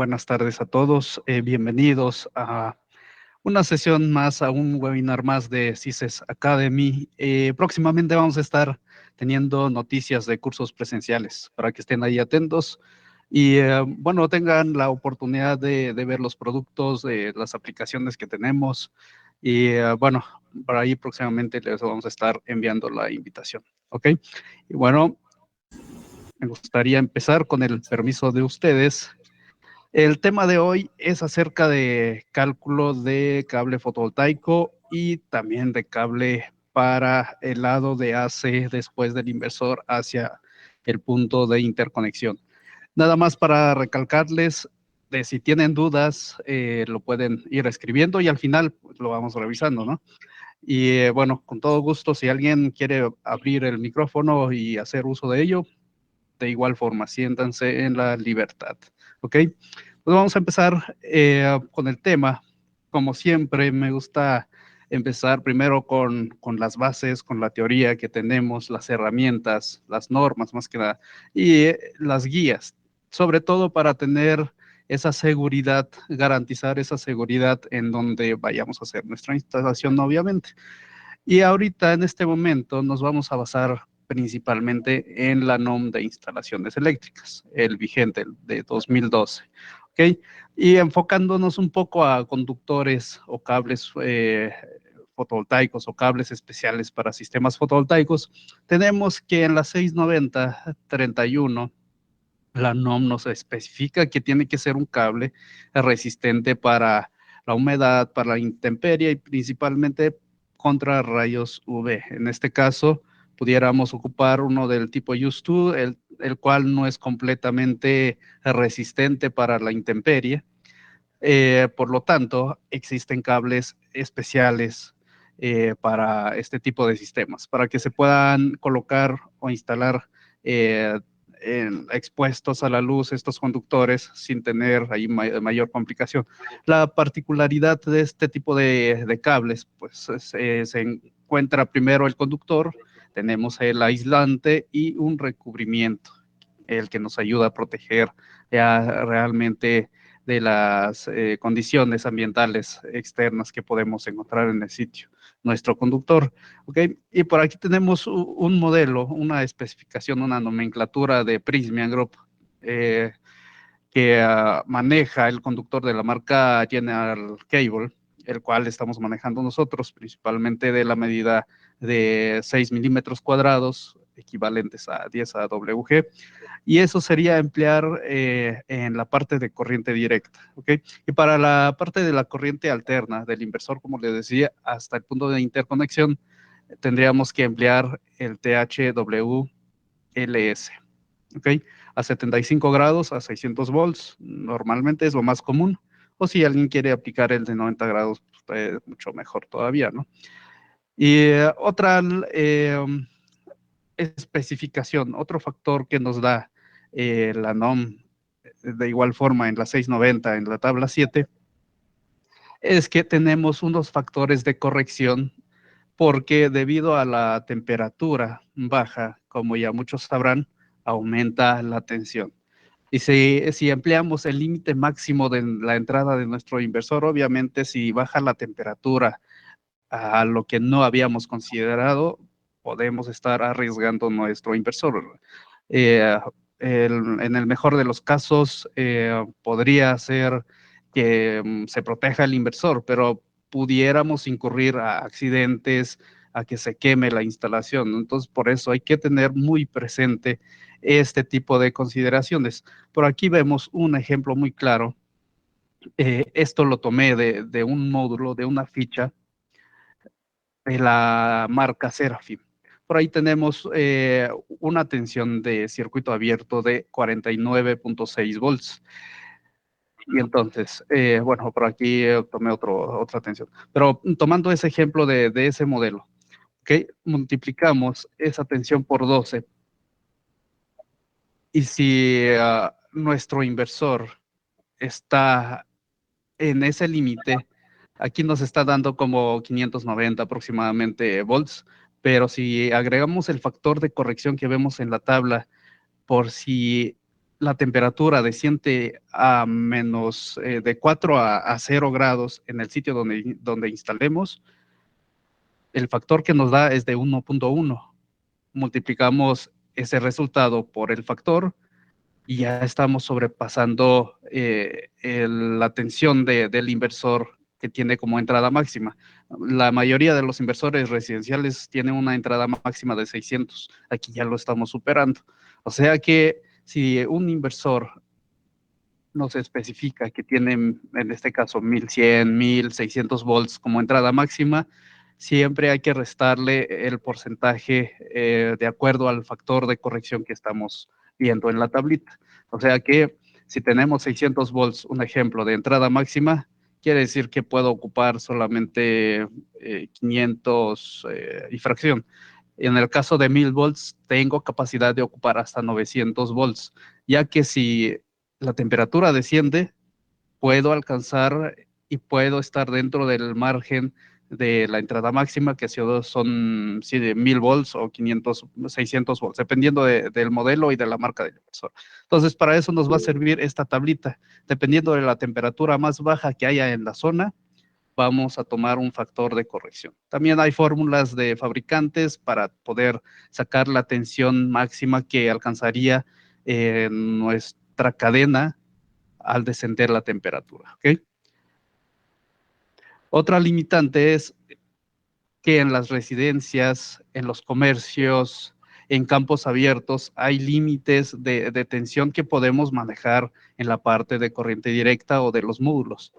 Buenas tardes a todos. Bienvenidos a una sesión más, a un webinar más de CISES Academy. Próximamente vamos a estar teniendo noticias de cursos presenciales para que estén ahí atentos y, bueno, tengan la oportunidad de ver los productos, de las aplicaciones que tenemos. Y, bueno, por ahí próximamente les vamos a estar enviando la invitación. ¿Ok? Y bueno, me gustaría empezar con el permiso de ustedes. El tema de hoy es acerca de cálculo de cable fotovoltaico y también de cable para el lado de AC después del inversor hacia el punto de interconexión. Nada más para recalcarles, de si tienen dudas, lo pueden ir escribiendo y al final pues, lo vamos revisando, ¿no? Y, bueno, con todo gusto, si alguien quiere abrir el micrófono y hacer uso de ello, de igual forma, siéntanse en la libertad, ¿ok? Pues vamos a empezar con el tema. Como siempre, me gusta empezar primero con las bases, con la teoría que tenemos, las herramientas, las normas más que nada, y las guías, sobre todo para tener esa seguridad, garantizar esa seguridad en donde vayamos a hacer nuestra instalación, obviamente. Y ahorita, en este momento, nos vamos a basar principalmente en la NOM de instalaciones eléctricas, el vigente de 2012, ¿ok? Y enfocándonos un poco a conductores o cables fotovoltaicos o cables especiales para sistemas fotovoltaicos, tenemos que en la 690-31, la NOM nos especifica que tiene que ser un cable resistente para la humedad, para la intemperie y principalmente contra rayos UV. En este caso, pudiéramos ocupar uno del tipo Use2, el cual no es completamente resistente para la intemperie. Por lo tanto, existen cables especiales para este tipo de sistemas, para que se puedan colocar o instalar eh, expuestos a la luz estos conductores sin tener ahí mayor complicación. La particularidad de este tipo de cables, pues se encuentra primero el conductor, tenemos el aislante y un recubrimiento, el que nos ayuda a proteger ya realmente de las condiciones ambientales externas que podemos encontrar en el sitio, nuestro conductor. ¿Ok? Y por aquí tenemos un modelo, una especificación, una nomenclatura de Prysmian Group que maneja el conductor de la marca General Cable, el cual estamos manejando nosotros, principalmente de la medida de 6 milímetros cuadrados, equivalentes a 10 AWG, y eso sería emplear en la parte de corriente directa, ¿ok? Y para la parte de la corriente alterna del inversor, como les decía, hasta el punto de interconexión, tendríamos que emplear el THWLS, ¿ok? A 75 grados, a 600 volts, normalmente es lo más común, o si alguien quiere aplicar el de 90 grados, pues, mucho mejor todavía, ¿no? Y otra especificación, otro factor que nos da la NOM de igual forma en la 690, en la tabla 7, es que tenemos unos factores de corrección porque debido a la temperatura baja, como ya muchos sabrán, aumenta la tensión. Y si empleamos el límite máximo de la entrada de nuestro inversor, obviamente si baja la temperatura a lo que no habíamos considerado, podemos estar arriesgando nuestro inversor. Eh, en el mejor de los casos, podría ser que se proteja el inversor, pero pudiéramos incurrir a accidentes, a que se queme la instalación, ¿no? Entonces, por eso hay que tener muy presente este tipo de consideraciones. Por aquí vemos un ejemplo muy claro. Esto lo tomé de un módulo, de una ficha de la marca Seraphim. Por ahí tenemos una tensión de circuito abierto de 49.6 volts. Y entonces, bueno, por aquí tomé otra tensión. Pero tomando ese ejemplo de ese modelo, ¿ok? Multiplicamos esa tensión por 12. Y si nuestro inversor está en ese límite, aquí nos está dando como 590 aproximadamente volts, pero si agregamos el factor de corrección que vemos en la tabla, por si la temperatura desciende a menos de 4 a 0 grados en el sitio donde instalemos, el factor que nos da es de 1.1. Multiplicamos ese resultado por el factor y ya estamos sobrepasando la tensión del inversor que tiene como entrada máxima. La mayoría de los inversores residenciales tienen una entrada máxima de 600. Aquí ya lo estamos superando. O sea que si un inversor nos especifica que tienen, en este caso, 1100, 1600 volts como entrada máxima, siempre hay que restarle el porcentaje de acuerdo al factor de corrección que estamos viendo en la tablita. O sea que si tenemos 600 volts, un ejemplo de entrada máxima, quiere decir que puedo ocupar solamente 500 y fracción. En el caso de 1000 volts, tengo capacidad de ocupar hasta 900 volts, ya que si la temperatura desciende, puedo alcanzar y puedo estar dentro del margen de la entrada máxima, que son 1000 volts o 500, 600 volts, dependiendo del modelo y de la marca del inversor. Entonces, para eso nos va a servir esta tablita. Dependiendo de la temperatura más baja que haya en la zona, vamos a tomar un factor de corrección. También hay fórmulas de fabricantes para poder sacar la tensión máxima que alcanzaría nuestra cadena al descender la temperatura. ¿Okay? Otra limitante es que en las residencias, en los comercios, en campos abiertos, hay límites de tensión que podemos manejar en la parte de corriente directa o de los módulos.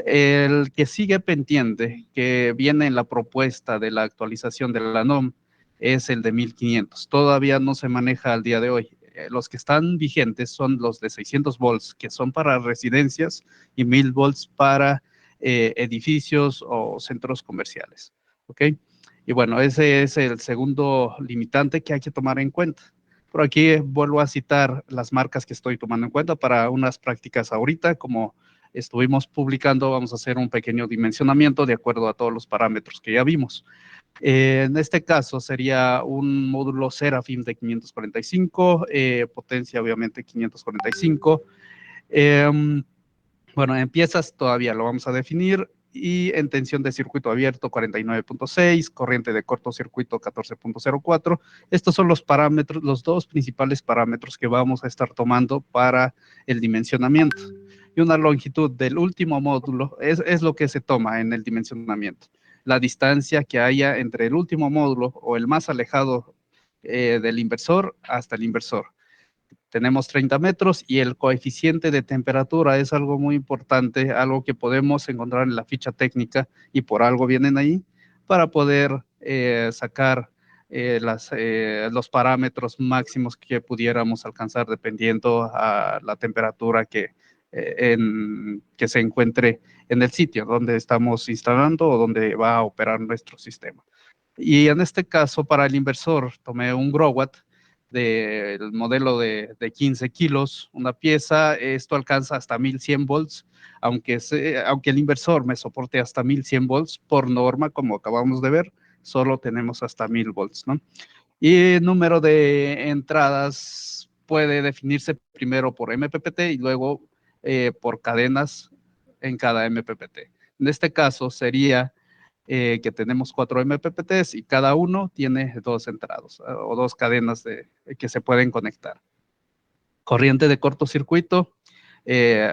El que sigue pendiente, que viene en la propuesta de la actualización de la NOM, es el de 1500. Todavía no se maneja al día de hoy. Los que están vigentes son los de 600 volts, que son para residencias, y 1000 volts para edificios o centros comerciales. ¿Ok? Y bueno, ese es el segundo limitante que hay que tomar en cuenta. Por aquí vuelvo a citar las marcas que estoy tomando en cuenta para unas prácticas ahorita, como estuvimos publicando, vamos a hacer un pequeño dimensionamiento de acuerdo a todos los parámetros que ya vimos. En este caso sería un módulo Seraphim de 545, potencia obviamente 545. Bueno, en piezas todavía lo vamos a definir, y en tensión de circuito abierto 49.6, corriente de cortocircuito 14.04. Estos son los parámetros, los dos principales parámetros que vamos a estar tomando para el dimensionamiento. Y una longitud del último módulo es lo que se toma en el dimensionamiento. La distancia que haya entre el último módulo o el más alejado del inversor hasta el inversor. Tenemos 30 metros y el coeficiente de temperatura es algo muy importante, algo que podemos encontrar en la ficha técnica y por algo vienen ahí para poder sacar los parámetros máximos que pudiéramos alcanzar dependiendo a la temperatura que se encuentre en el sitio donde estamos instalando o donde va a operar nuestro sistema. Y en este caso, para el inversor, tomé un Growatt del modelo de 15 kilos, una pieza. Esto alcanza hasta 1100 volts, aunque el inversor me soporte hasta 1100 volts, por norma, como acabamos de ver, solo tenemos hasta 1000 volts, ¿no? Y el número de entradas puede definirse primero por MPPT y luego por cadenas en cada MPPT. En este caso sería que tenemos 4 MPPTs y cada uno tiene 2 entradas o 2 cadenas que se pueden conectar. Corriente de cortocircuito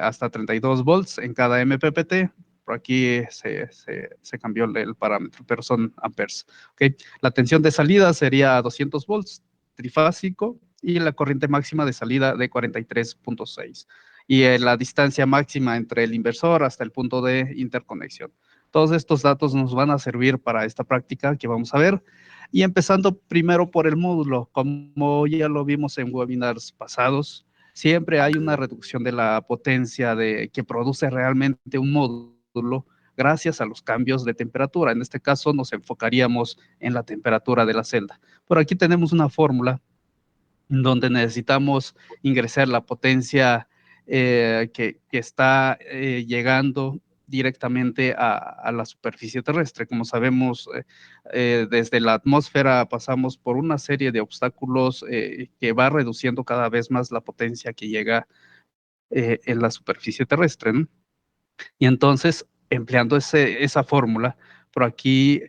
hasta 32 volts en cada MPPT. Por aquí se cambió el parámetro, pero son amperes. ¿Okay? La tensión de salida sería 200 volts trifásico y la corriente máxima de salida de 43.6. Y la distancia máxima entre el inversor hasta el punto de interconexión. Todos estos datos nos van a servir para esta práctica que vamos a ver. Y empezando primero por el módulo, como ya lo vimos en webinars pasados, siempre hay una reducción de la potencia que produce realmente un módulo gracias a los cambios de temperatura. En este caso nos enfocaríamos en la temperatura de la celda. Por aquí tenemos una fórmula donde necesitamos ingresar la potencia que está llegando directamente a la superficie terrestre. Como sabemos, desde la atmósfera pasamos por una serie de obstáculos que va reduciendo cada vez más la potencia que llega en la superficie terrestre, ¿no? Y entonces, empleando esa fórmula, por aquí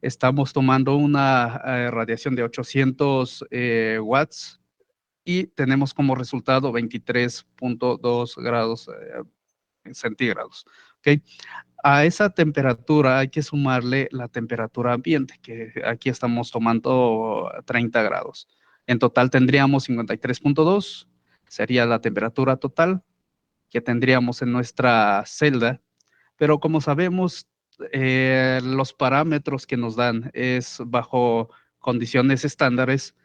estamos tomando una radiación de 800 watts y tenemos como resultado 23.2 grados centígrados. ¿Okay? A esa temperatura hay que sumarle la temperatura ambiente, que aquí estamos tomando 30 grados. En total tendríamos 53.2, sería la temperatura total que tendríamos en nuestra celda, pero como sabemos, los parámetros que nos dan es bajo condiciones estándares,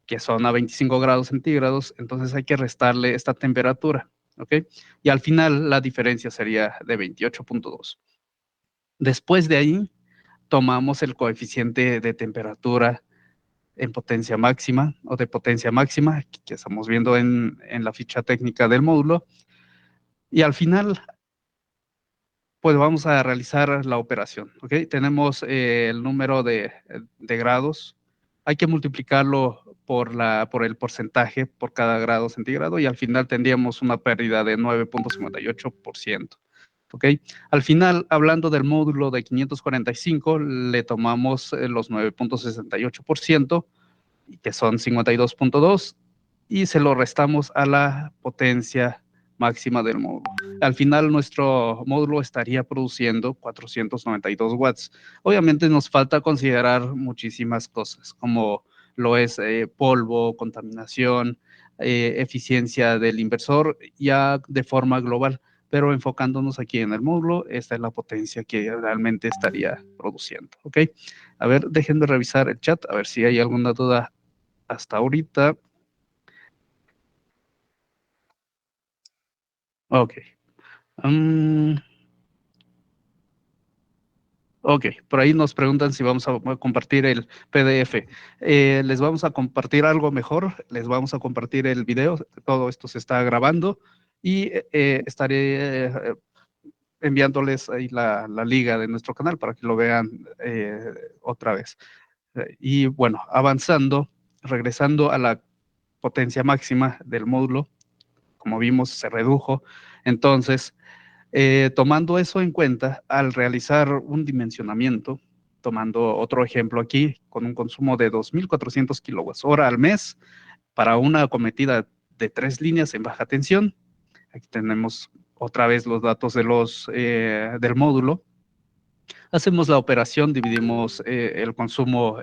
que son a 25 grados centígrados, entonces hay que restarle esta temperatura, ¿ok? Y al final la diferencia sería de 28.2. Después de ahí, tomamos el coeficiente de temperatura en potencia máxima o de potencia máxima, que estamos viendo en la ficha técnica del módulo, y al final pues vamos a realizar la operación, ¿ok? Tenemos el número de grados, hay que multiplicarlo por el porcentaje por cada grado centígrado y al final tendríamos una pérdida de 9.58%, ¿ok? Al final, hablando del módulo de 545, le tomamos los 9.68%, que son 52.2, y se lo restamos a la potencia máxima del módulo. Al final, nuestro módulo estaría produciendo 492 watts. Obviamente nos falta considerar muchísimas cosas, como lo es polvo, contaminación, eficiencia del inversor, ya de forma global, pero enfocándonos aquí en el módulo, esta es la potencia que realmente estaría produciendo, ¿ok? A ver, déjenme revisar el chat, a ver si hay alguna duda hasta ahorita. Ok. Um, ok, por ahí nos preguntan si vamos a compartir el PDF. Les vamos a compartir algo mejor, les vamos a compartir el video, todo esto se está grabando y estaré enviándoles ahí la liga de nuestro canal para que lo vean otra vez. Y bueno, avanzando, regresando a la potencia máxima del módulo, como vimos, se redujo. Entonces, tomando eso en cuenta, al realizar un dimensionamiento, tomando otro ejemplo aquí, con un consumo de 2.400 kWh al mes para una acometida de 3 líneas en baja tensión, aquí tenemos otra vez los datos del módulo. Hacemos la operación, dividimos el consumo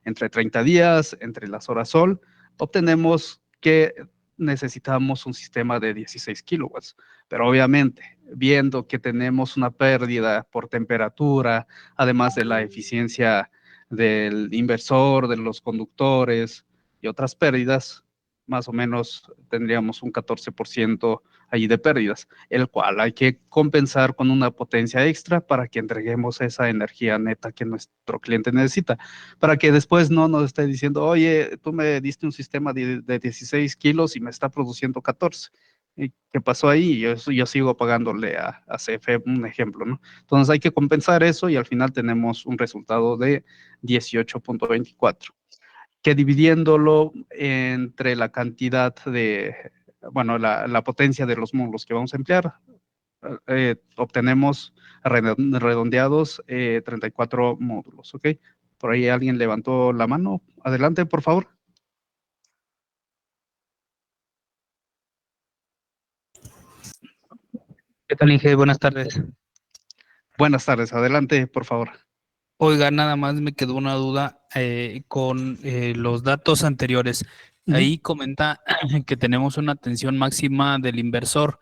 entre 30 días, entre las horas sol, obtenemos que necesitamos un sistema de 16 kilowatts. Pero obviamente, viendo que tenemos una pérdida por temperatura, además de la eficiencia del inversor, de los conductores y otras pérdidas, más o menos tendríamos un 14% ahí de pérdidas, el cual hay que compensar con una potencia extra para que entreguemos esa energía neta que nuestro cliente necesita, para que después no nos esté diciendo, oye, tú me diste un sistema de 16 kilos y me está produciendo 14. ¿Y qué pasó ahí? Yo sigo pagándole a CFE, un ejemplo, ¿no? Entonces hay que compensar eso y al final tenemos un resultado de 18.24, que dividiéndolo entre la cantidad bueno, la potencia de los módulos que vamos a emplear, obtenemos redondeados 34 módulos, ¿ok? Por ahí alguien levantó la mano. Adelante, por favor. ¿Qué tal, Inge? Buenas tardes. Buenas tardes, adelante, por favor. Oiga, nada más me quedó una duda con los datos anteriores. Ujú. Ahí comenta que tenemos una tensión máxima del inversor.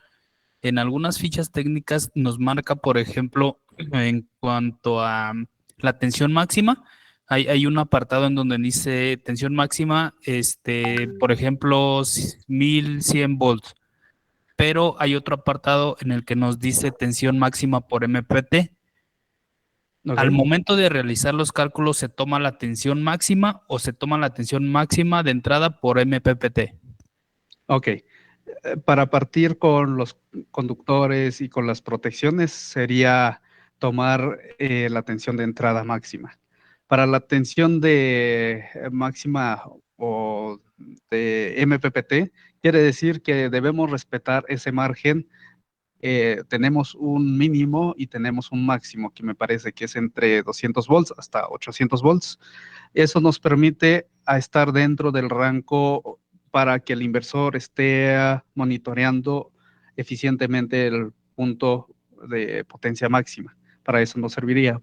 En algunas fichas técnicas nos marca, por ejemplo, en cuanto a la tensión máxima, hay un apartado en donde dice tensión máxima, por ejemplo, 1100 volts, pero hay otro apartado en el que nos dice tensión máxima por MPT. Al Ok. momento de realizar los cálculos, ¿se toma la tensión máxima o se toma la tensión máxima de entrada por MPPT? Ok. Para partir con los conductores y con las protecciones sería tomar la tensión de entrada máxima. Para la tensión de máxima o de MPPT, quiere decir que debemos respetar ese margen. Tenemos un mínimo y tenemos un máximo, que me parece que es entre 200 volts hasta 800 volts. Eso nos permite a estar dentro del rango para que el inversor esté monitoreando eficientemente el punto de potencia máxima. Para eso nos serviría,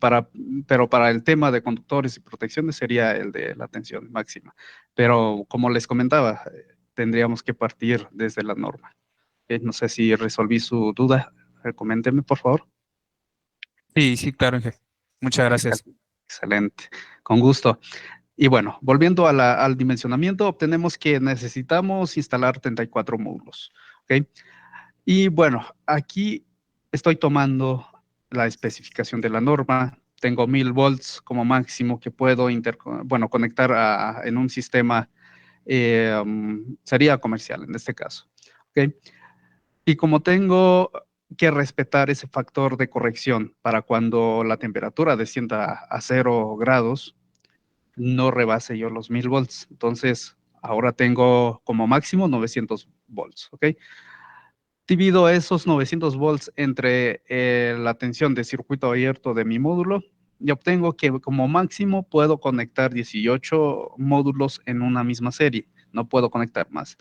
pero para el tema de conductores y protecciones sería el de la tensión máxima. Pero como les comentaba, tendríamos que partir desde la norma. No sé si resolví su duda. Coménteme, por favor. Sí, sí, claro, Ángel. Muchas gracias. Excelente, con gusto. Y bueno, volviendo al dimensionamiento, obtenemos que necesitamos instalar 34 módulos. ¿Ok? Y bueno, aquí estoy tomando la especificación de la norma. Tengo 1000 volts como máximo que puedo conectar en un sistema, sería comercial en este caso. ¿Ok? Y como tengo que respetar ese factor de corrección para cuando la temperatura descienda a 0 grados, no rebase yo los 1000 volts. Entonces, ahora tengo como máximo 900 volts, ¿ok? Divido esos 900 volts entre la tensión de circuito abierto de mi módulo y obtengo que como máximo puedo conectar 18 módulos en una misma serie. No puedo conectar más.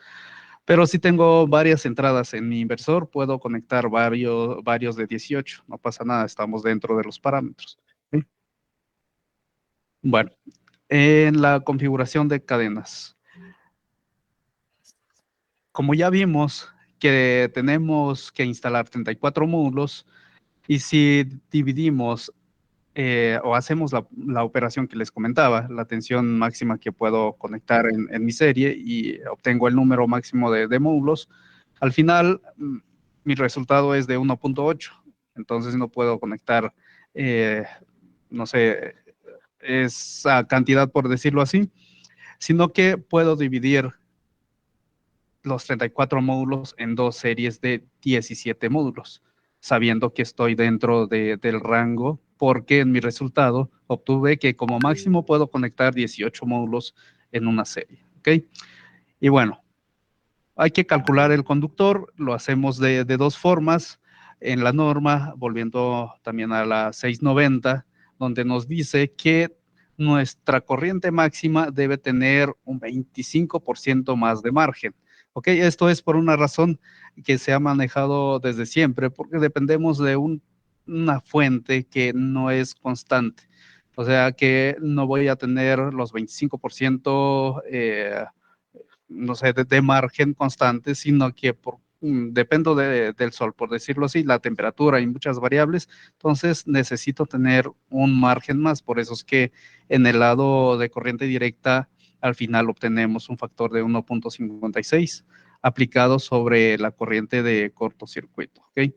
Pero si tengo varias entradas en mi inversor, puedo conectar varios de 18. No pasa nada, estamos dentro de los parámetros. ¿Sí? Bueno, en la configuración de cadenas. Como ya vimos que tenemos que instalar 34 módulos y si dividimos o hacemos la operación que les comentaba, la tensión máxima que puedo conectar en mi serie y obtengo el número máximo de módulos, al final mi resultado es de 1.8. Entonces no puedo conectar, no sé, esa cantidad por decirlo así, sino que puedo dividir los 34 módulos en dos series de 17 módulos, sabiendo que estoy dentro del rango, porque en mi resultado obtuve que como máximo puedo conectar 18 módulos en una serie. ¿Ok? Y bueno, hay que calcular el conductor, lo hacemos de dos formas. En la norma, volviendo también a la 690, donde nos dice que nuestra corriente máxima debe tener un 25% más de margen. ¿Ok? Esto es por una razón que se ha manejado desde siempre, porque dependemos de una fuente que no es constante. O sea que no voy a tener los 25% no sé, de margen constante, sino que dependo del sol, por decirlo así, la temperatura y muchas variables, entonces necesito tener un margen más, por eso es que en el lado de corriente directa al final obtenemos un factor de 1.56 aplicado sobre la corriente de cortocircuito, ¿ok?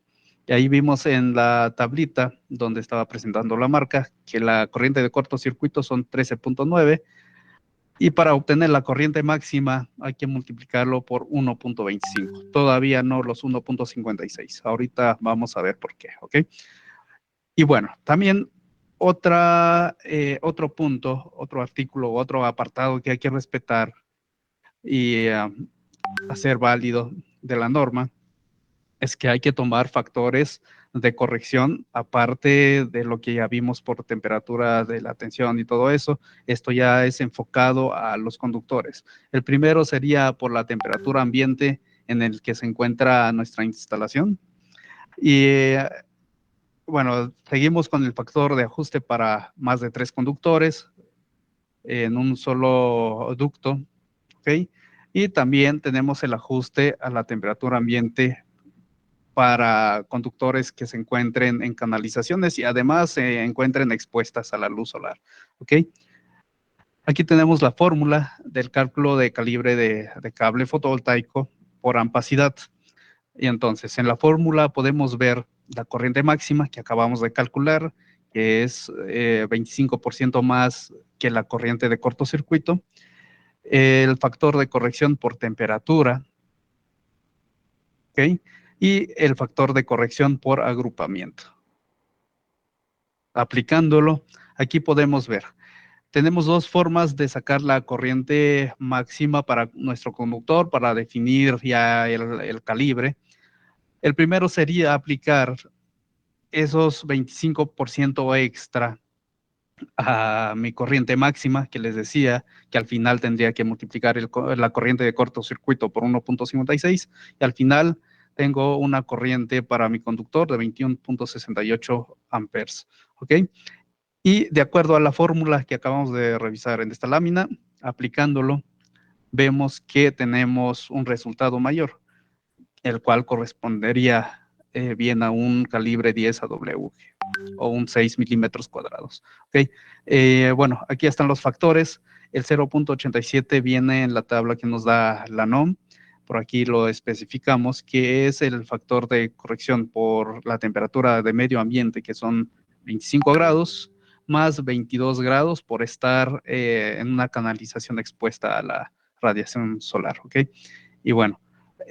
Y ahí vimos en la tablita donde estaba presentando la marca que la corriente de cortocircuito son 13.9 y para obtener la corriente máxima hay que multiplicarlo por 1.25. Todavía no los 1.56. Ahorita vamos a ver por qué, ¿ok? Y bueno, también otro punto, otro artículo, otro apartado que hay que respetar y hacer válido de la norma es que hay que tomar factores de corrección, aparte de lo que ya vimos por temperatura de la tensión y todo eso. Esto ya es enfocado a los conductores. El primero sería por la temperatura ambiente en el que se encuentra nuestra instalación. Y bueno, seguimos con el factor de ajuste para más de 3 conductores en un solo ducto, ¿ok? Y también tenemos el ajuste a la temperatura ambiente para conductores que se encuentren en canalizaciones y además se encuentren expuestas a la luz solar. ¿Ok? Aquí tenemos la fórmula del cálculo de calibre de cable fotovoltaico por ampacidad. Y entonces, en la fórmula podemos ver la corriente máxima que acabamos de calcular, que es 25% más que la corriente de cortocircuito, el factor de corrección por temperatura, ¿ok? Y el factor de corrección por agrupamiento. Aplicándolo, aquí podemos ver. Tenemos dos formas de sacar la corriente máxima para nuestro conductor, para definir ya el calibre. El primero sería aplicar esos 25% extra a mi corriente máxima, que les decía que al final tendría que multiplicar la corriente de cortocircuito por 1.56, y al final tengo una corriente para mi conductor de 21.68 amperes, ¿ok? Y de acuerdo a la fórmula que acabamos de revisar en esta lámina, aplicándolo, vemos que tenemos un resultado mayor, el cual correspondería bien a un calibre 10 AW o un 6 milímetros cuadrados. ¿Okay? Bueno, aquí están los factores. El 0.87 viene en la tabla que nos da la NOM. Por aquí lo especificamos, que es el factor de corrección por la temperatura de medio ambiente, que son 25 grados, más 22 grados por estar en una canalización expuesta a la radiación solar. ¿Ok? Y bueno,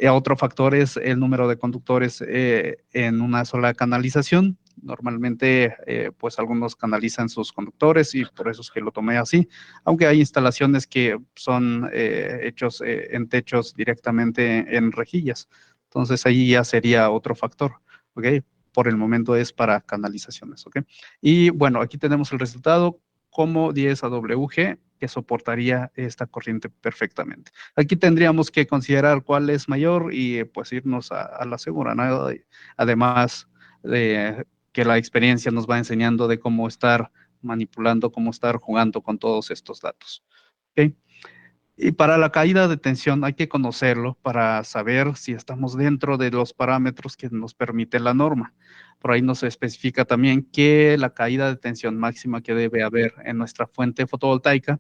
otro factor es el número de conductores en una sola canalización. Normalmente, pues algunos canalizan sus conductores y por eso es que lo tomé así, aunque hay instalaciones que son hechos en techos directamente en rejillas. Entonces ahí ya sería otro factor, ¿ok? Por el momento es para canalizaciones, ¿ok? Y bueno, aquí tenemos el resultado como 10 AWG que soportaría esta corriente perfectamente. Aquí tendríamos que considerar cuál es mayor y pues irnos a la segura, ¿no? Además de que la experiencia nos va enseñando de cómo estar manipulando, cómo estar jugando con todos estos datos. ¿Okay? Y para la caída de tensión hay que conocerlo para saber si estamos dentro de los parámetros que nos permite la norma. Por ahí nos especifica también que la caída de tensión máxima que debe haber en nuestra fuente fotovoltaica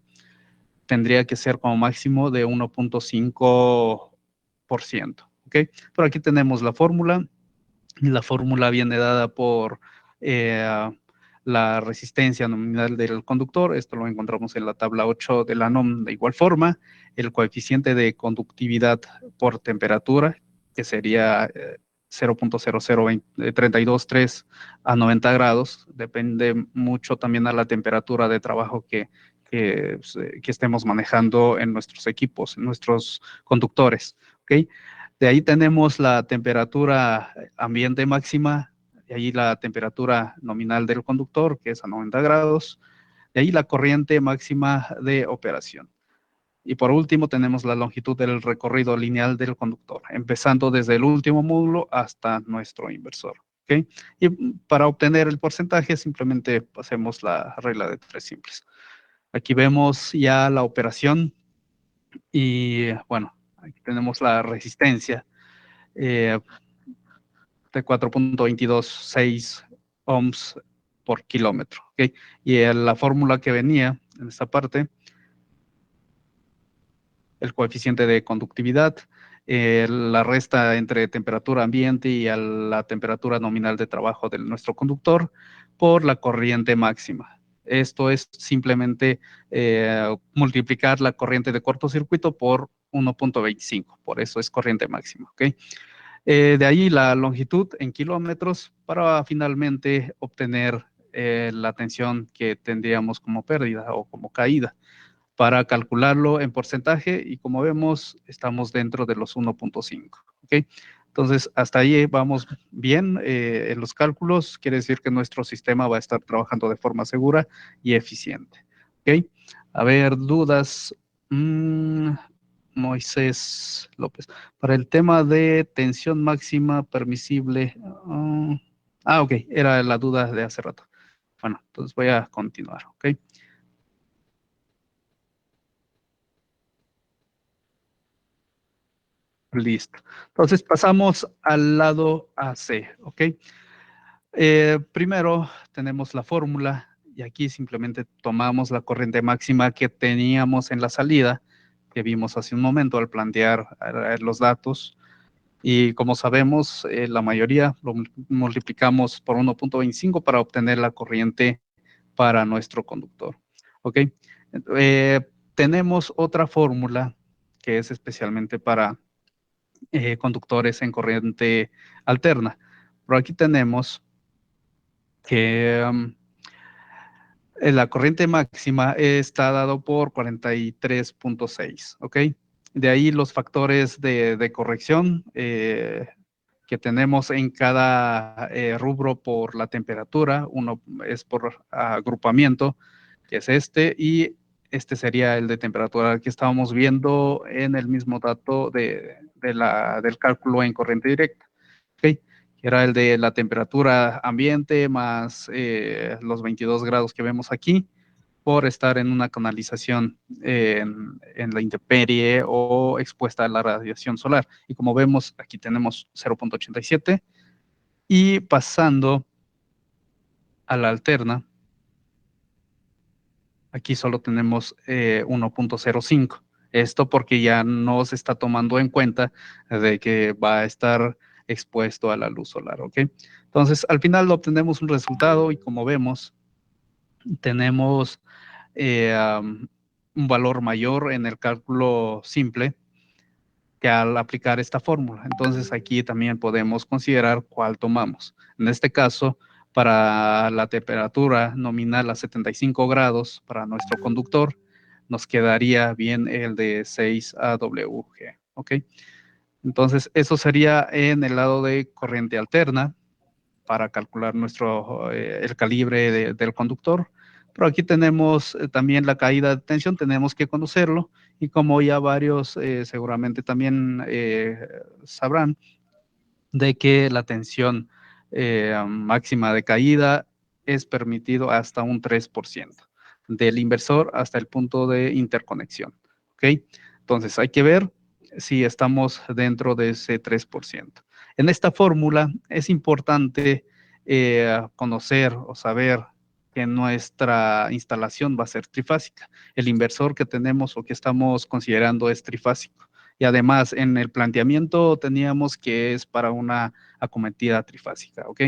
tendría que ser como máximo de 1.5%. ¿Ok? Por aquí tenemos la fórmula. La fórmula viene dada por la resistencia nominal del conductor. Esto lo encontramos en la tabla 8 de la NOM de igual forma. El coeficiente de conductividad por temperatura, que sería 0.00323 a 90 grados. Depende mucho también a la temperatura de trabajo que estemos manejando en nuestros equipos, en nuestros conductores. ¿Ok? De ahí tenemos la temperatura ambiente máxima, de ahí la temperatura nominal del conductor, que es a 90 grados, de ahí la corriente máxima de operación. Y por último tenemos la longitud del recorrido lineal del conductor, empezando desde el último módulo hasta nuestro inversor. ¿Okay? Y para obtener el porcentaje simplemente hacemos la regla de tres simples. Aquí vemos ya la operación y bueno, aquí tenemos la resistencia de 4.226 ohms por kilómetro. ¿Okay? Y la fórmula que venía en esta parte, el coeficiente de conductividad, la resta entre temperatura ambiente y a la temperatura nominal de trabajo de nuestro conductor por la corriente máxima. Esto es simplemente multiplicar la corriente de cortocircuito por 1.25, por eso es corriente máxima. ¿Okay? De ahí la longitud en kilómetros para finalmente obtener la tensión que tendríamos como pérdida o como caída. Para calcularlo en porcentaje y como vemos estamos dentro de los 1.5. ¿Okay? Entonces hasta ahí vamos bien en los cálculos, quiere decir que nuestro sistema va a estar trabajando de forma segura y eficiente. ¿Okay? A ver, dudas. Moisés López. Para el tema de tensión máxima permisible. Ok, era la duda de hace rato. Bueno, entonces voy a continuar, ¿ok? Listo. Entonces pasamos al lado AC, ¿ok? Primero tenemos la fórmula y aquí simplemente tomamos la corriente máxima que teníamos en la salida, que vimos hace un momento al plantear los datos. Y como sabemos, la mayoría lo multiplicamos por 1.25 para obtener la corriente para nuestro conductor. ¿Ok? Tenemos otra fórmula que es especialmente para conductores en corriente alterna. Pero aquí tenemos que la corriente máxima está dado por 43.6, ¿ok? De ahí los factores de corrección que tenemos en cada rubro por la temperatura. Uno es por agrupamiento, que es este, y este sería el de temperatura que estábamos viendo en el mismo dato del cálculo en corriente directa, ¿ok? Que era el de la temperatura ambiente más los 22 grados que vemos aquí, por estar en una canalización en la intemperie o expuesta a la radiación solar. Y como vemos, aquí tenemos 0.87 y pasando a la alterna, aquí solo tenemos 1.05. Esto porque ya no se está tomando en cuenta de que va a estar expuesto a la luz solar, ¿ok? Entonces, al final obtenemos un resultado y como vemos, tenemos un valor mayor en el cálculo simple que al aplicar esta fórmula. Entonces aquí también podemos considerar cuál tomamos. En este caso, para la temperatura nominal a 75 grados para nuestro conductor, nos quedaría bien el de 6 AWG, ¿ok? Entonces, eso sería en el lado de corriente alterna para calcular el calibre del conductor. Pero aquí tenemos también la caída de tensión, tenemos que conocerlo y como ya varios seguramente también sabrán de que la tensión máxima de caída es permitido hasta un 3% del inversor hasta el punto de interconexión, ¿ok? Entonces hay que ver si estamos dentro de ese 3%. En esta fórmula es importante conocer o saber que nuestra instalación va a ser trifásica. El inversor que tenemos o que estamos considerando es trifásico. Y además, en el planteamiento teníamos que es para una acometida trifásica, ¿ok?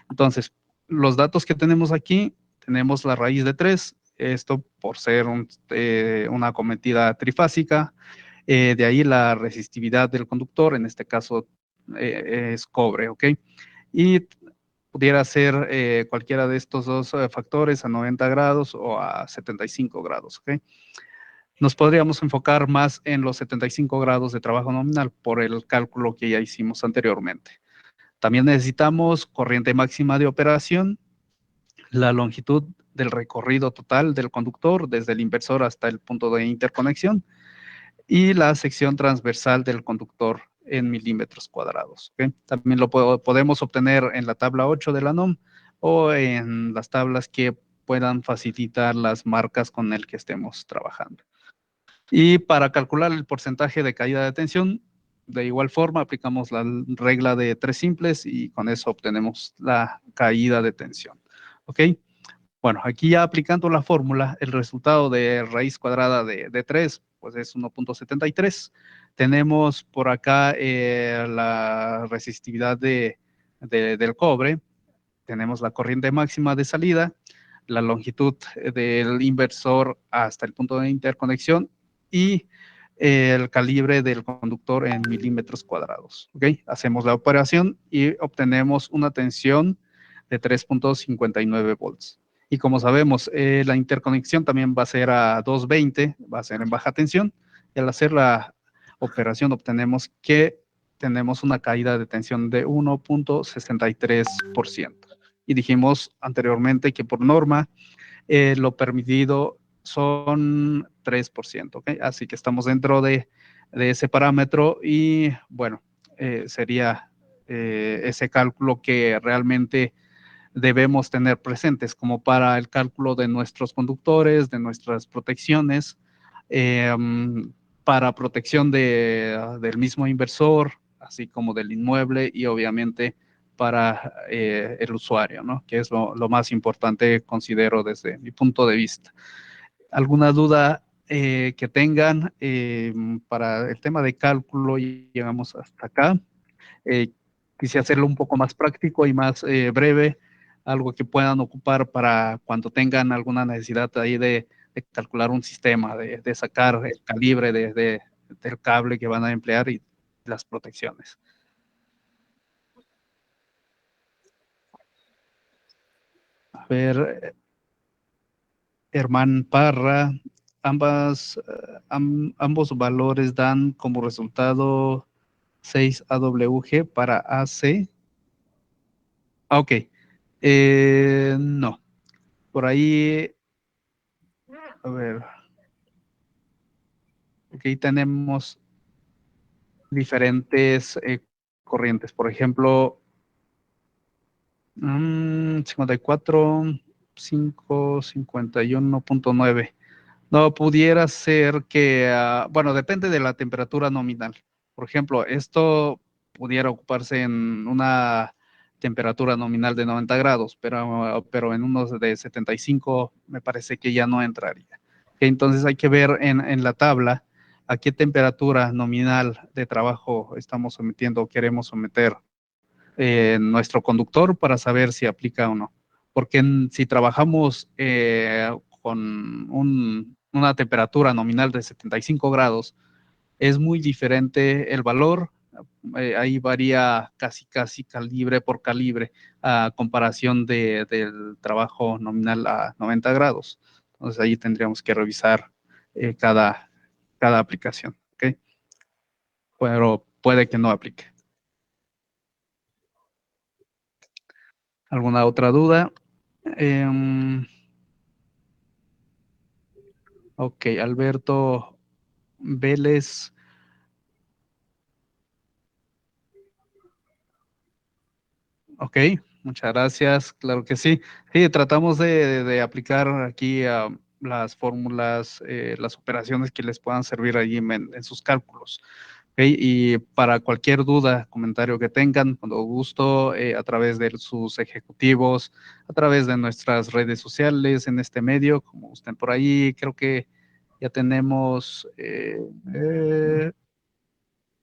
Entonces, los datos que tenemos aquí, tenemos la raíz de 3, esto por ser una acometida trifásica. De ahí la resistividad del conductor, en este caso es cobre, ¿ok? Y pudiera ser cualquiera de estos dos factores a 90 grados o a 75 grados, ¿ok? Nos podríamos enfocar más en los 75 grados de trabajo nominal por el cálculo que ya hicimos anteriormente. También necesitamos corriente máxima de operación, la longitud del recorrido total del conductor desde el inversor hasta el punto de interconexión y la sección transversal del conductor en milímetros cuadrados, ¿okay? También lo podemos obtener en la tabla 8 de la NOM o en las tablas que puedan facilitar las marcas con el que estemos trabajando. Y para calcular el porcentaje de caída de tensión, de igual forma aplicamos la regla de 3 simples y con eso obtenemos la caída de tensión, ¿ok? Bueno, aquí ya aplicando la fórmula, el resultado de raíz cuadrada de 3, pues es 1.73. Tenemos por acá la resistividad del cobre, tenemos la corriente máxima de salida, la longitud del inversor hasta el punto de interconexión y el calibre del conductor en milímetros cuadrados, ¿ok? Hacemos la operación y obtenemos una tensión de 3.59 volts. Y como sabemos, la interconexión también va a ser a 220, va a ser en baja tensión. Y al hacer la operación obtenemos que tenemos una caída de tensión de 1.63%. Y dijimos anteriormente que por norma lo permitido son 3%, ¿ok? Así que estamos dentro de ese parámetro y bueno, sería ese cálculo que realmente debemos tener presentes como para el cálculo de nuestros conductores, de nuestras protecciones, para protección del mismo inversor, así como del inmueble y obviamente para el usuario, ¿no? Que es lo más importante, considero desde mi punto de vista. ¿Alguna duda que tengan para el tema de cálculo? Y llegamos hasta acá. Eh, Quise hacerlo un poco más práctico y más breve, algo que puedan ocupar para cuando tengan alguna necesidad ahí de calcular un sistema, de sacar el calibre del cable que van a emplear y las protecciones. A ver, Herman Parra, ambos valores dan como resultado 6 AWG para AC. Ok, no, por ahí, a ver, aquí tenemos diferentes corrientes, por ejemplo, 54, 5, 51.9. No, pudiera ser que, bueno, depende de la temperatura nominal. Por ejemplo, esto pudiera ocuparse en una temperatura nominal de 90 grados, pero en unos de 75 me parece que ya no entraría. Entonces hay que ver en la tabla a qué temperatura nominal de trabajo estamos sometiendo o queremos someter nuestro conductor para saber si aplica o no. Porque si trabajamos con una temperatura nominal de 75 grados, es muy diferente el valor. Ahí varía casi calibre por calibre a comparación del trabajo nominal a 90 grados. Entonces ahí tendríamos que revisar cada aplicación. ¿Okay? Pero puede que no aplique. ¿Alguna otra duda? Ok, Alberto Vélez. Ok, muchas gracias. Claro que sí. Sí, tratamos de aplicar aquí las fórmulas, las operaciones que les puedan servir allí en sus cálculos. Okay, y para cualquier duda, comentario que tengan, cuando gusto, a través de sus ejecutivos, a través de nuestras redes sociales en este medio, como estén por ahí, creo que ya tenemos,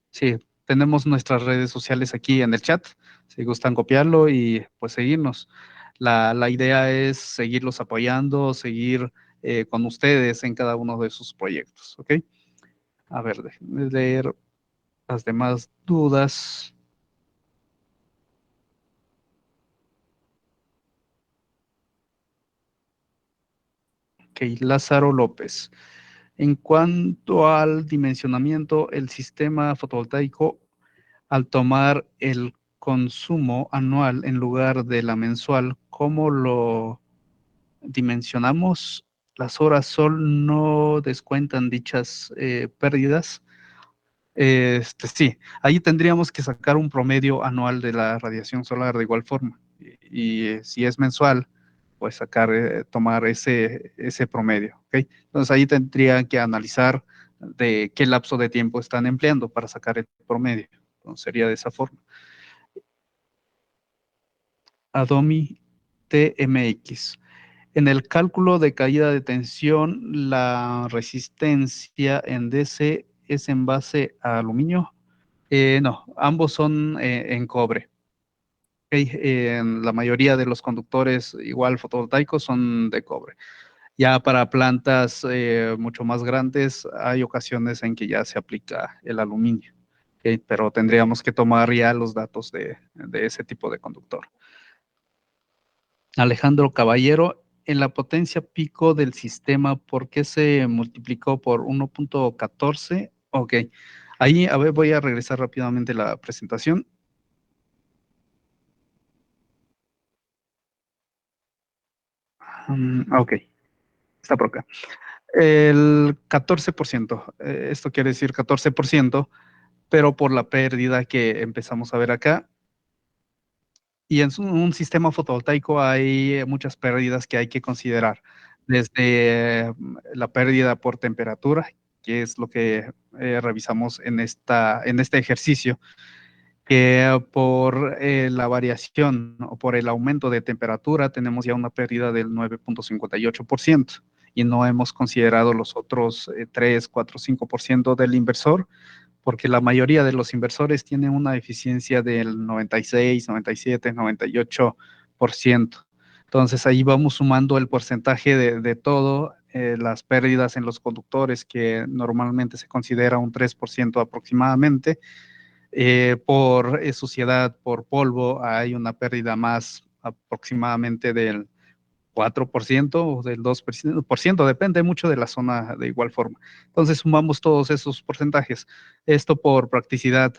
sí, tenemos nuestras redes sociales aquí en el chat, si gustan copiarlo y pues seguirnos. La idea es seguirlos apoyando, seguir con ustedes en cada uno de sus proyectos, ¿ok? A ver, déjenme leer las demás dudas. Ok, Lázaro López. En cuanto al dimensionamiento, el sistema fotovoltaico, al tomar el consumo anual en lugar de la mensual, ¿cómo lo dimensionamos? Las horas sol no descuentan dichas pérdidas. Sí, ahí tendríamos que sacar un promedio anual de la radiación solar de igual forma. Y si es mensual, pues tomar ese promedio, ¿ok? Entonces ahí tendría que analizar de qué lapso de tiempo están empleando para sacar el promedio. Entonces sería de esa forma. Adomi TMX. En el cálculo de caída de tensión, la resistencia en DC es en base a aluminio. No, ambos son en cobre. Okay, en la mayoría de los conductores, igual fotovoltaicos, son de cobre. Ya para plantas mucho más grandes, hay ocasiones en que ya se aplica el aluminio. Okay, pero tendríamos que tomar ya los datos de ese tipo de conductor. Alejandro Caballero, en la potencia pico del sistema, ¿por qué se multiplicó por 1.14? Ok, ahí, a ver, voy a regresar rápidamente la presentación. Ok, está por acá. El 14%, esto quiere decir 14%, pero por la pérdida que empezamos a ver acá. Y en un sistema fotovoltaico hay muchas pérdidas que hay que considerar, desde la pérdida por temperatura, que es lo que revisamos en este ejercicio, que por la variación o por el aumento de temperatura tenemos ya una pérdida del 9.58% y no hemos considerado los otros 3, 4, 5% del inversor, porque la mayoría de los inversores tienen una eficiencia del 96, 97, 98%. Entonces ahí vamos sumando el porcentaje de todo, las pérdidas en los conductores, que normalmente se considera un 3% aproximadamente, Por suciedad, por polvo, hay una pérdida más aproximadamente del 4% o del 2%, depende mucho de la zona de igual forma. Entonces sumamos todos esos porcentajes. Esto por practicidad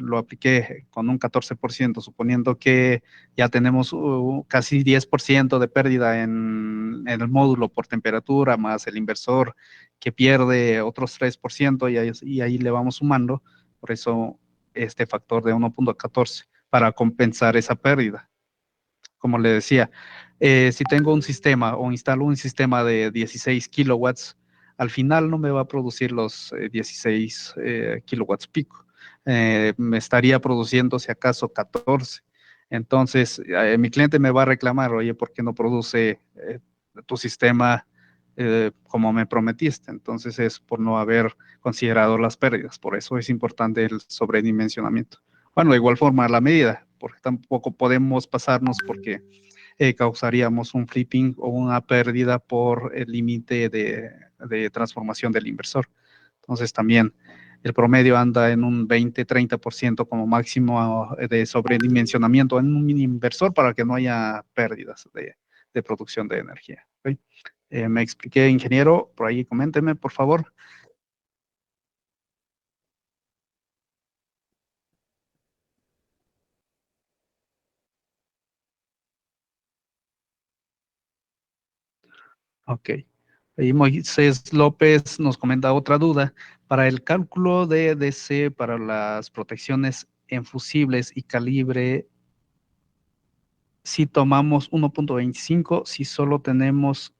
lo apliqué con un 14%, suponiendo que ya tenemos casi 10% de pérdida en el módulo por temperatura, más el inversor que pierde otros 3%, y ahí le vamos sumando. Por eso este factor de 1.14 para compensar esa pérdida. Como le decía, si tengo un sistema o instalo un sistema de 16 kilowatts, al final no me va a producir los 16 kilowatts pico. Me estaría produciendo si acaso 14. Entonces, mi cliente me va a reclamar, oye, ¿por qué no produce tu sistema como me prometiste? Entonces es por no haber considerado las pérdidas. Por eso es importante el sobredimensionamiento. Bueno, de igual forma la medida, porque tampoco podemos pasarnos porque causaríamos un flipping o una pérdida por el límite de transformación del inversor. Entonces también el promedio anda en un 20-30% como máximo de sobredimensionamiento en un mini inversor para que no haya pérdidas de producción de energía. ¿Okay? Me expliqué, ingeniero, por ahí coménteme, por favor. Ok. Y Moisés López nos comenta otra duda. Para el cálculo de DC para las protecciones en fusibles y calibre, si tomamos 1.25, si solo tenemos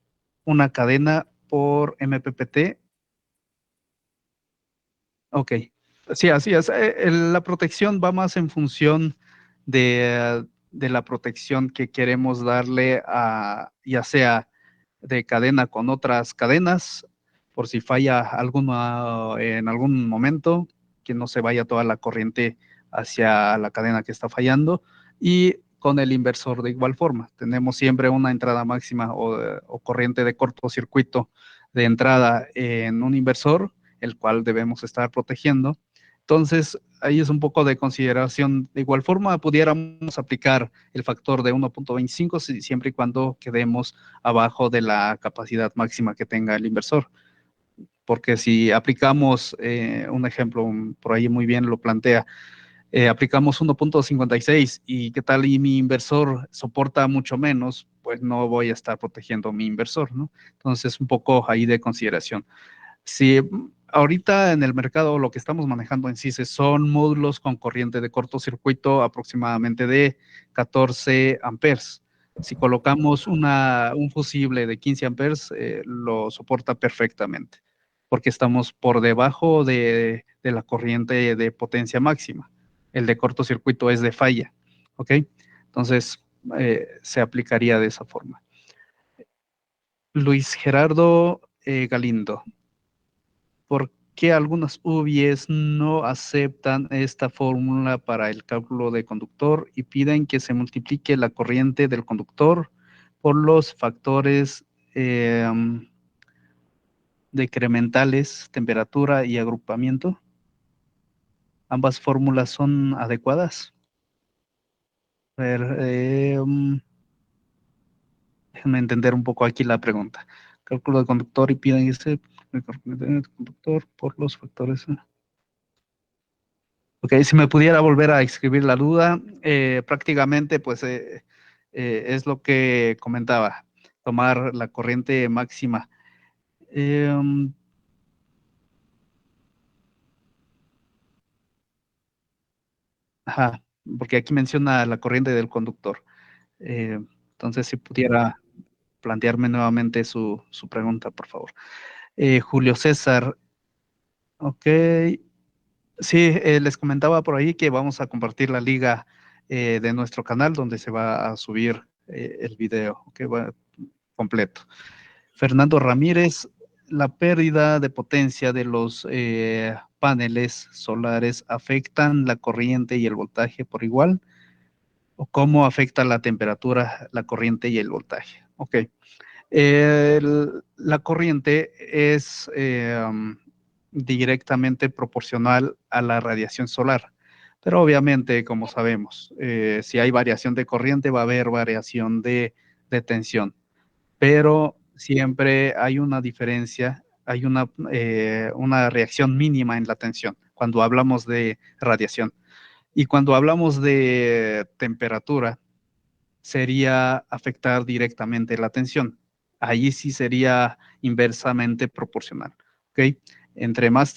una cadena por MPPT. Ok. Sí, así es. La protección va más en función de la protección que queremos darle a, ya sea de cadena con otras cadenas, por si falla alguna en algún momento, que no se vaya toda la corriente hacia la cadena que está fallando, y con el inversor de igual forma. Tenemos siempre una entrada máxima o corriente de cortocircuito de entrada en un inversor, el cual debemos estar protegiendo. Entonces, ahí es un poco de consideración. De igual forma, pudiéramos aplicar el factor de 1.25 siempre y cuando quedemos abajo de la capacidad máxima que tenga el inversor. Porque si aplicamos un ejemplo, por ahí muy bien lo plantea, aplicamos 1.56 y qué tal y mi inversor soporta mucho menos, pues no voy a estar protegiendo a mi inversor, ¿no? Entonces, un poco ahí de consideración. Si ahorita en el mercado lo que estamos manejando en CISE son módulos con corriente de cortocircuito aproximadamente de 14 amperes. Si colocamos un fusible de 15 amperes, lo soporta perfectamente, porque estamos por debajo de la corriente de potencia máxima. El de cortocircuito es de falla, ¿ok? Entonces, se aplicaría de esa forma. Luis Gerardo Galindo. ¿Por qué algunas UBIs no aceptan esta fórmula para el cálculo de conductor y piden que se multiplique la corriente del conductor por los factores eh, decrementales, temperatura y agrupamiento? ¿Ambas fórmulas son adecuadas? A ver, déjenme entender un poco aquí la pregunta. Cálculo de conductor y piden ese conductor por los factores. Ok, si me pudiera volver a escribir la duda, prácticamente pues es lo que comentaba, tomar la corriente máxima. Um, ajá, porque aquí menciona la corriente del conductor. Eh, entonces, si pudiera plantearme nuevamente su pregunta, por favor. Julio César, ok. Sí, les comentaba por ahí que vamos a compartir la liga de nuestro canal donde se va a subir el video, que va completo. Fernando Ramírez, la pérdida de potencia de los paneles solares afectan la corriente y el voltaje por igual, o cómo afecta la temperatura, la corriente y el voltaje. Ok. La corriente es directamente proporcional a la radiación solar. Pero obviamente, como sabemos, si hay variación de corriente, va a haber variación de tensión. Pero siempre hay una diferencia, hay una reacción mínima en la tensión cuando hablamos de radiación. Y cuando hablamos de temperatura, sería afectar directamente la tensión. Allí sí sería inversamente proporcional. ¿Ok? Entre más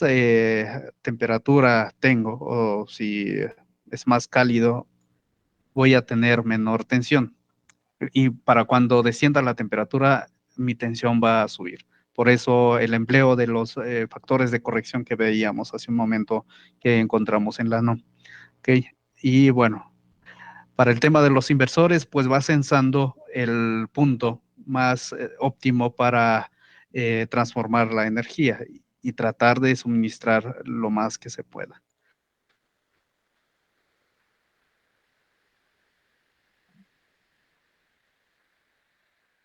temperatura tengo o si es más cálido, voy a tener menor tensión. Y para cuando descienda la temperatura, mi tensión va a subir. Por eso el empleo de los factores de corrección que veíamos hace un momento que encontramos en la NOM. ¿Ok? Y bueno, para el tema de los inversores, pues va censando el punto más óptimo para transformar la energía y tratar de suministrar lo más que se pueda.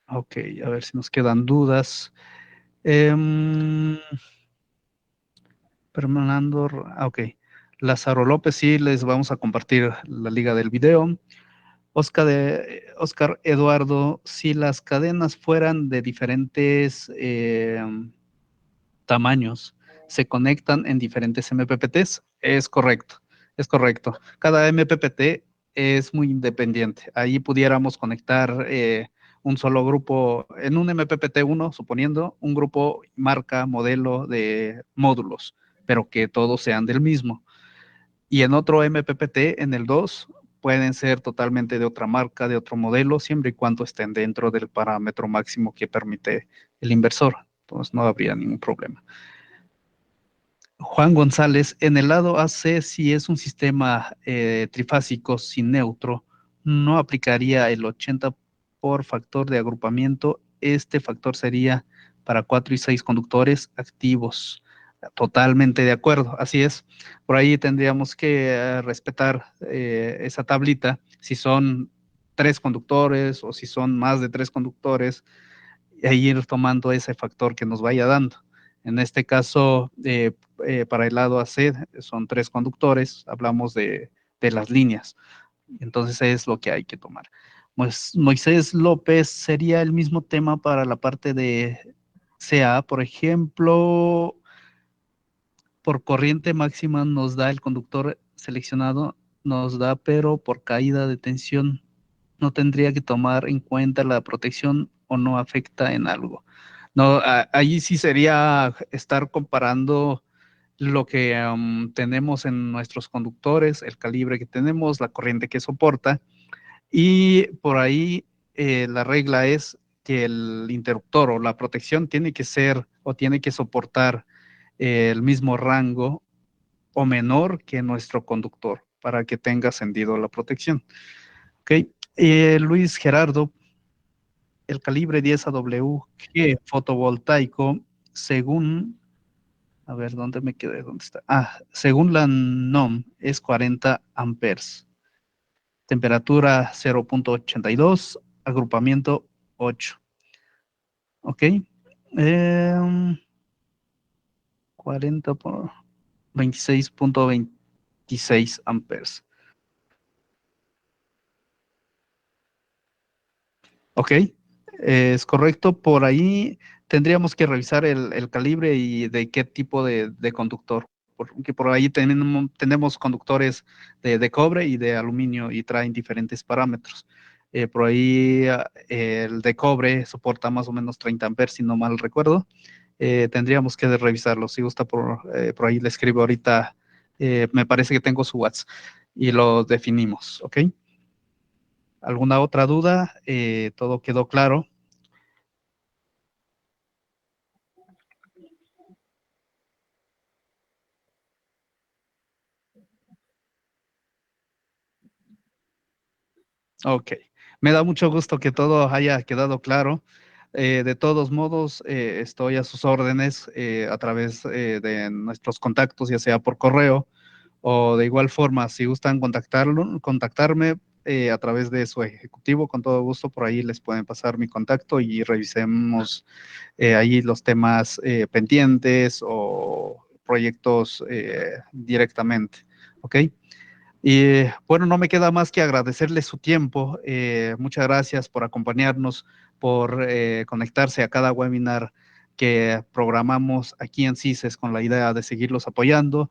Ok, a ver si nos quedan dudas. Fernando, ok. Lázaro López, sí, les vamos a compartir la liga del video. Oscar Eduardo, si las cadenas fueran de diferentes tamaños, ¿se conectan en diferentes MPPTs? Es correcto, es correcto. Cada MPPT es muy independiente. Ahí pudiéramos conectar un solo grupo, en un MPPT 1, suponiendo, un grupo marca, modelo de módulos, pero que todos sean del mismo. Y en otro MPPT, en el 2, pueden ser totalmente de otra marca, de otro modelo, siempre y cuando estén dentro del parámetro máximo que permite el inversor. Entonces no habría ningún problema. Juan González, en el lado AC, si es un sistema trifásico sin neutro, no aplicaría el 80 por factor de agrupamiento. Este factor sería para 4 y 6 conductores activos. Totalmente de acuerdo, así es. Por ahí tendríamos que respetar esa tablita, si son 3 conductores o si son más de 3 conductores, e ir tomando ese factor que nos vaya dando. En este caso, para el lado AC son 3 conductores, hablamos de las líneas. Entonces es lo que hay que tomar. Pues Moisés López, sería el mismo tema para la parte de CA, por ejemplo, por corriente máxima nos da el conductor seleccionado, nos da, pero por caída de tensión no tendría que tomar en cuenta la protección o no afecta en algo. No, ahí sí sería estar comparando lo que tenemos en nuestros conductores, el calibre que tenemos, la corriente que soporta, y por ahí la regla es que el interruptor o la protección tiene que ser o tiene que soportar el mismo rango o menor que nuestro conductor para que tenga sentido la protección. ¿Ok? Luis Gerardo, el calibre 10 AWG fotovoltaico, según, a ver, ¿dónde me quedé? ¿Dónde está? Según la NOM es 40 amperes. Temperatura 0.82, agrupamiento 8. ¿Ok? 40 por 26.26 amperes. Ok, es correcto. Por ahí tendríamos que revisar el calibre y de qué tipo de conductor, porque por ahí tenemos conductores de cobre y de aluminio y traen diferentes parámetros. Por ahí el de cobre soporta más o menos 30 amperes, si no mal recuerdo. Tendríamos que revisarlo. Si gusta, por ahí le escribo ahorita. Me parece que tengo su WhatsApp y lo definimos, ¿ok? ¿Alguna otra duda? ¿Todo quedó claro? Ok, me da mucho gusto que todo haya quedado claro. De todos modos, estoy a sus órdenes a través de nuestros contactos, ya sea por correo o de igual forma, si gustan contactarme a través de su ejecutivo, con todo gusto, por ahí les pueden pasar mi contacto y revisemos ahí los temas pendientes o proyectos directamente. ¿Ok? Y bueno, no me queda más que agradecerles su tiempo. Muchas gracias por acompañarnos, por conectarse a cada webinar que programamos aquí en CISES con la idea de seguirlos apoyando.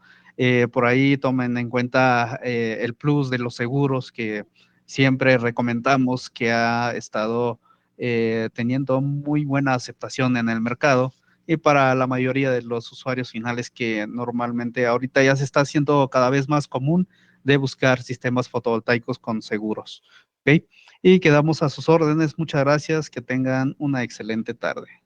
Por ahí tomen en cuenta el plus de los seguros que siempre recomendamos, que ha estado teniendo muy buena aceptación en el mercado y para la mayoría de los usuarios finales que normalmente ahorita ya se está haciendo cada vez más común de buscar sistemas fotovoltaicos con seguros. ¿Ok? Y quedamos a sus órdenes. Muchas gracias. Que tengan una excelente tarde.